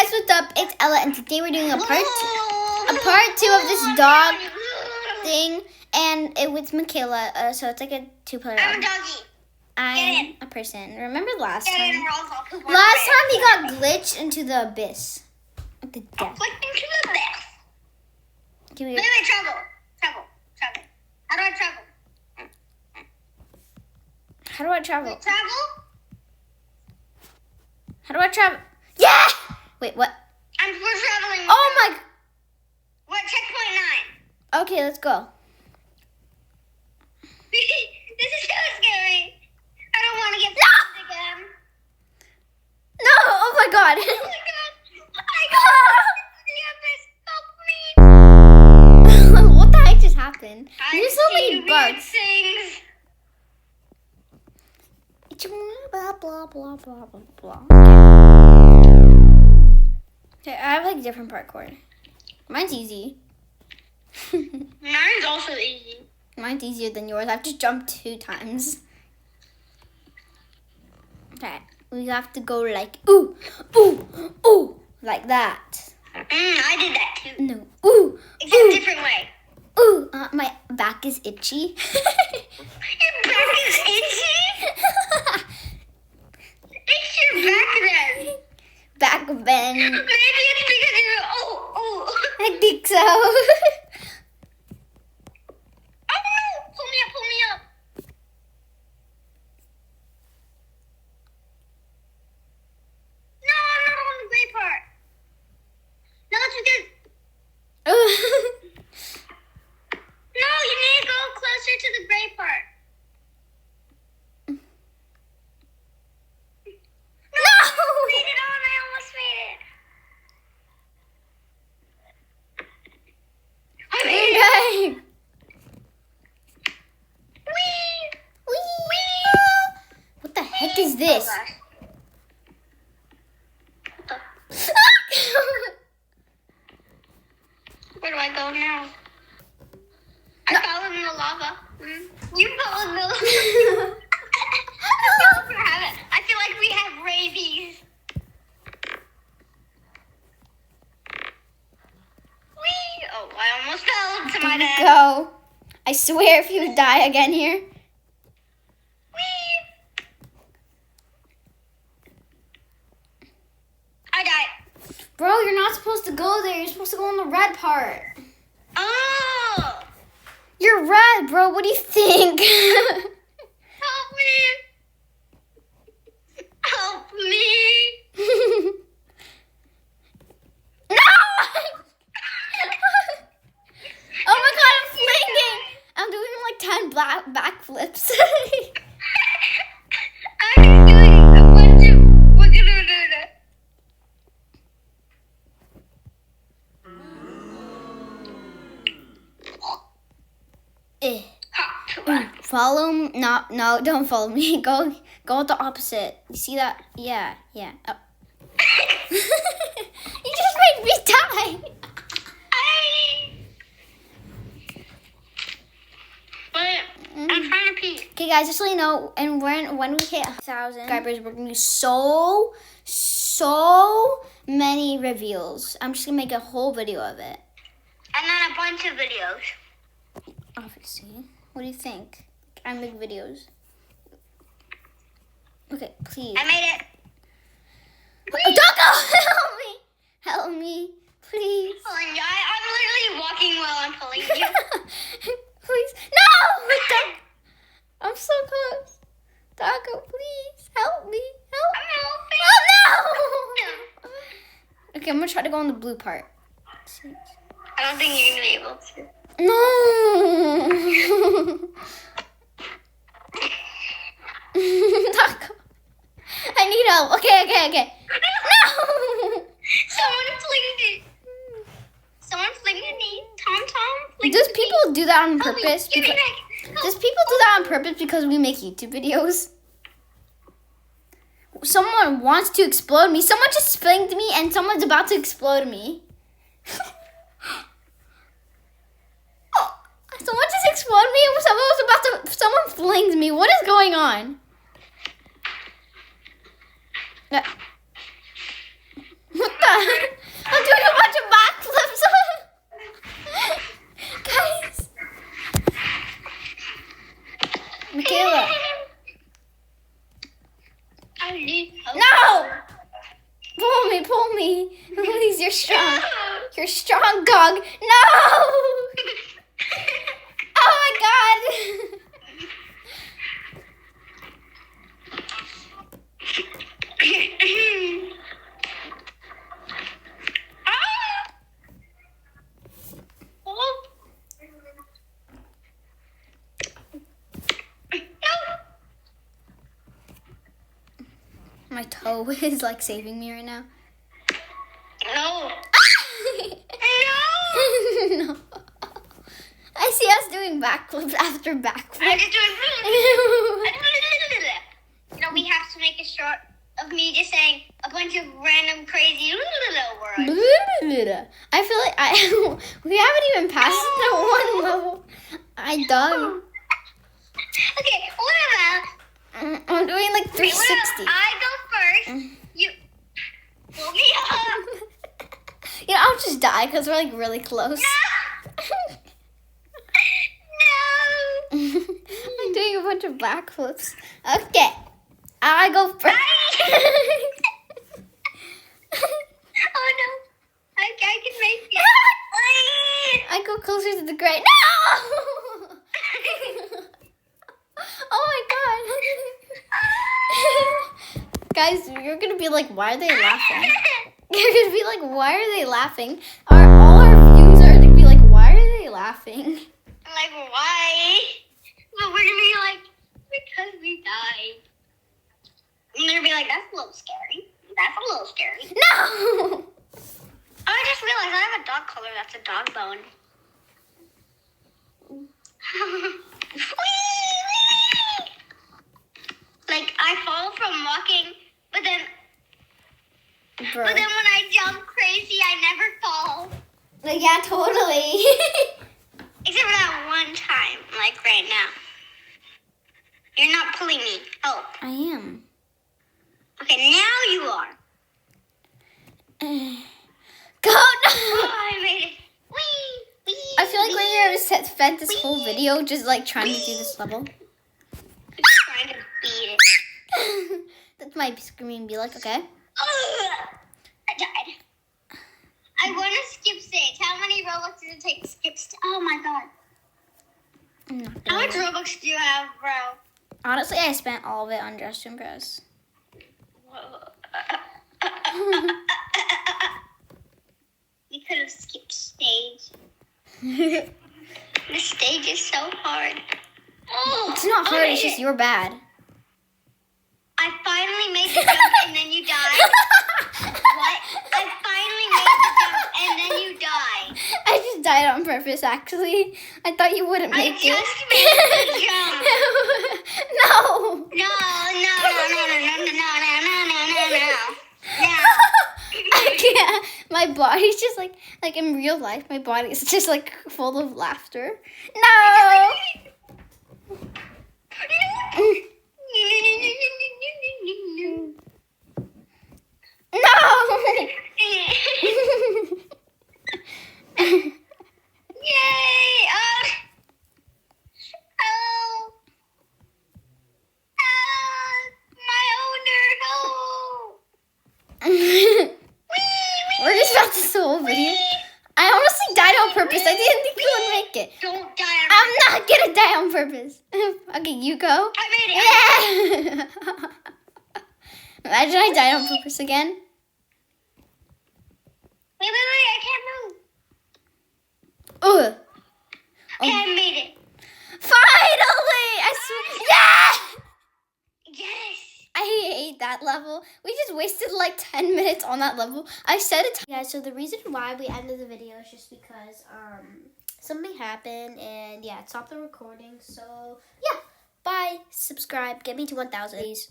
guys, what's up? It's Ella, and today we're doing a part two of this dog thing, and it was Mikaela. So it's like a two-player. I'm a doggy. I'm a person. Remember last Get time? in, Last time he got glitched into the abyss. Like the death. Like into the abyss. Give me Wait, travel. How do I travel? How do I travel? Travel? How do I travel? Yeah! Wait, what? We're traveling. Oh my... What, checkpoint 9? Okay, let's go. This is so scary. I don't want to get stuck again. No! Oh my god. Oh my god. Help me. What the heck just happened? There's so many weird bugs. Things. Blah, blah, blah, blah, blah, blah. Okay, I have like different parkour. Mine's easy. Mine's also easy. Mine's easier than yours. I have to jump 2 times. Okay, we have to go like ooh, ooh, ooh, like that. I did that too. No, ooh, It's a different way. ooh. My back is itchy. Your back is itchy? It's your back then. Back bend. Maybe it's because you're I think so. Oh no! Pull me up. No, I'm not on the gray part. No, it's because no, you need to go closer to the gray part. No! I made it on, I almost made it. I made it. Okay. Whee! What the heck is this? Oh, gosh. Where do I go now? I fell in the lava. You fell in the lava. I feel like we have rabies. Whee! Oh, I almost fell to my death. Go. I swear if you die again here. Whee! I died. Bro, you're not supposed to go there. You're supposed to go on the red part. Oh! You're red, bro. What do you think? Help me! Help me! No! Oh my god, I'm flinging. I'm doing like 10 backflips. I'm doing a bunch of... We're gonna do that. Follow me. No, don't follow me. Go the opposite. You see that? Yeah. Oh. You just made me die. I'm trying to pee. Okay, guys, just so you know, and when we hit 1,000 subscribers, we're gonna do so many reveals. I'm just gonna make a whole video of it. And then a bunch of videos. Obviously. What do you think? I make videos. Okay, please. I made it. Oh, don't go! Help me, please. Pulling you. I'm literally walking while I'm pulling you. Please, no! Don't. I'm so close. Taco, please help me. Help! I'm helping. Oh no! Okay, I'm gonna try to go on the blue part. I don't think you're gonna be able to. No! Taco, I need help. Okay. No! Someone flinged me. Tom flinged Does me. people do that on Help me. purpose? Give me Because- back. Help. Does people do that on purpose because we make YouTube videos? Someone wants to explode me. Someone just flinged me and someone's about to explode me. Oh, someone just exploded me and someone flinged me. What is going on? What the? pull me. Please, you're strong. You're strong, dog. No! Oh my god. My toe is like saving me right now. No. No. I see us doing backflips after backflips. I just doing. We have to make a short of me just saying a bunch of random crazy words. I feel like we haven't even passed the one level. I done. Okay, what about? I'm doing like 360. I go first. You pull me up. You know, I'll just die because we're like really close. No. I'm doing a bunch of backflips. Okay, I go first. Oh no, I can make it. I go closer to the ground. No! Oh my god. Guys, you're gonna be like, why are they laughing? You're gonna be like, why are they laughing? All our views are gonna be like, why are they laughing? Like, why? But we're gonna be like, because we died. And they're gonna be like, that's a little scary. That's a little scary. No! I just realized I have a dog collar that's a dog bone. Like, I fall from walking, but then Bro. when I jump crazy, I never fall. Yeah, totally. Except for that one time, like right now. You're not pulling me. Oh. I am. Okay, now you are. Go! No! Oh, I made it. Whee! I feel like we're gonna spend this whole video just like trying to do this level. Trying to beat it. That's my screen be like, okay. I died. I want to skip stage. How many Robux does it take to skip stage? Oh my god. I'm not How much gonna- Robux do you have, bro? Honestly, I spent all of it on Dress to Impress. You could have skipped stage. The stage is so hard. Oh, It's not hard, it's just you're bad. I finally made the jump and then you died. What? I finally made the jump and then you died. I just died on purpose, actually. I thought you wouldn't I make it. just made the jump. No. No. I can't. My body's just like in real life, my body is just like full of laughter. No. No. Yay! Help! My owner, help! We're just about to the whole video. I honestly died on purpose. I didn't think you would make it. Don't die. I'm not gonna die on purpose. Okay, you go. I made it. Yeah. Imagine I died on purpose again. Wait, I can't move. Ugh. Okay, I made it. Finally! I swear. Yeah! Yes. I hate that level. We just wasted like 10 minutes on that level. I said it. Yeah, so the reason why we ended the video is just because something happened and yeah, it stopped the recording. So yeah, bye, subscribe, get me to 1,000.